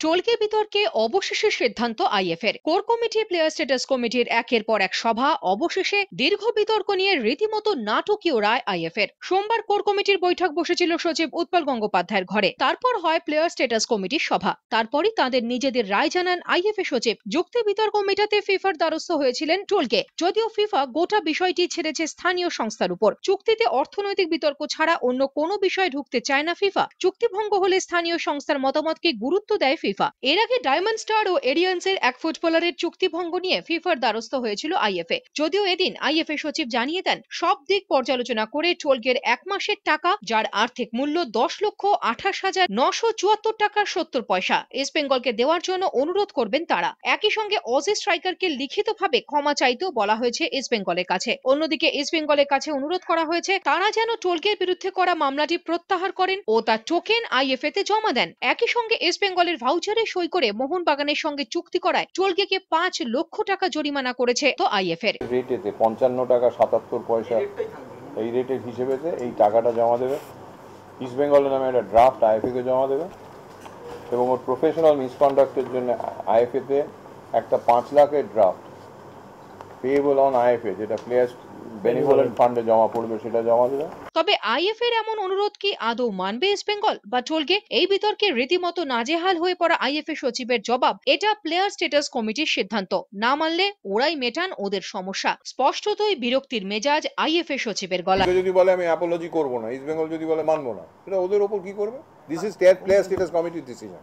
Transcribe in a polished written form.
টোলকে বিতর্কে অবশেষে সিদ্ধান্ত আইএফের কোর কমিটি প্লেয়ার স্ট্যাটাস কমিটির একের পর এক সভা অবশেষে দীর্ঘ বিতর্ক নিয়ে রীতিমতো নাটকীয় রায় আইএফের। সোমবার কোর কমিটির বৈঠক বসেছিল সচিব উৎপল গঙ্গোপাধ্যায়ের ঘরে। তারপর হয় প্লেয়ার স্ট্যাটাস কমিটির সভা। তারপরই তাদের নিজেদের রায় জানান আইএফএ সচিব। যুক্তি বিতর্ক মেটাতে ফিফার দ্বারস্থ হয়েছিলেন টোলকে। যদিও ফিফা গোটা বিষয়টি ছেড়েছে স্থানীয় সংস্থার উপর। চুক্তিতে অর্থনৈতিক বিতর্ক ছাড়া অন্য কোনো বিষয়ে ঢুকতে চায় না ফিফা। চুক্তিভঙ্গ হলে স্থানীয় সংস্থার মতামতকে গুরুত্ব দেয় ফিফা। এর আগে ডায়মন্ড স্টার ও এরিয়ান্সের এক ফুটবলারের চুক্তিভঙ্গ নিয়ে ফিফার দ্বারস্থ হয়েছিল আইএফএ। যদিও এদিন আইএফএ সচিব জানিয়ে দেন সব দিক পর্যালোচনা করে টোলকের এক মাসের টাকা, যার আর্থিক মূল্য 10,28,974 টাকা 70 পয়সা ইস্ট বেঙ্গলকে দেওয়ার জন্য অনুরোধ করবেন তারা। একই সঙ্গে অজি স্ট্রাইকারকে লিখিতভাবে ক্ষমা চাইতেও বলা হয়েছে ইস্ট বেঙ্গলের কাছে। অন্যদিকে ইস্ট বেঙ্গলের কাছে অনুরোধ করা হয়েছে তারা যেন টোলকের বিরুদ্ধে করা মামলাটি প্রত্যাহার করেন ও তার টোকেন আইএফএ তে জমা দেন। একই সঙ্গে ইস্ট বেঙ্গলের ভাউচারে সই করে মোহনবাগানের সঙ্গে চুক্তি করায় টোলকেকে 5 লক্ষ টাকা জরিমানা করেছে তো আইএফএর। রেটেতে 55 টাকা 77 পয়সা এই রেটের হিসেবেতে এই টাকাটা জমা দেবে। ইস্ট বেঙ্গলের নামে একটা ড্রাফট আইএফএ জমা দেবে এবং ওর প্রফেশনাল মিসকন্ডাক্টের জন্য আইএফএতে একটা 5 লাখের ড্রাফট পেয়েবল অন আইএফএ, যেটা প্লেয়ার্স বেনিভোলেন্ট ফান্ডে জমা পড়বে, সেটা জমা দেবে। তবে আইএফএর এমন অনুরোধ কি আদৌ মানবে ইস্ট বেঙ্গল বা টোলকে? এই বিতর্কে রীতিমতো নাজেহাল হয়ে পড়া আইএফএ সচিবের জবাব, এটা প্লেয়ার স্ট্যাটাস কমিটির সিদ্ধান্ত, না মানলে ওরাই মেটান ওদের সমস্যা। স্পষ্টতই বিরক্তির মেজাজ আইএফএ সচিবের গলা। যদি বলে আমি অ্যাপোলজি করবো না, ইস্ট বেঙ্গল যদি বলে মানবো না, সেটা ওদের ওপর কি করবে? দিস ইজ প্লেয়ার স্ট্যাটাস কমিটির ডিসিশন।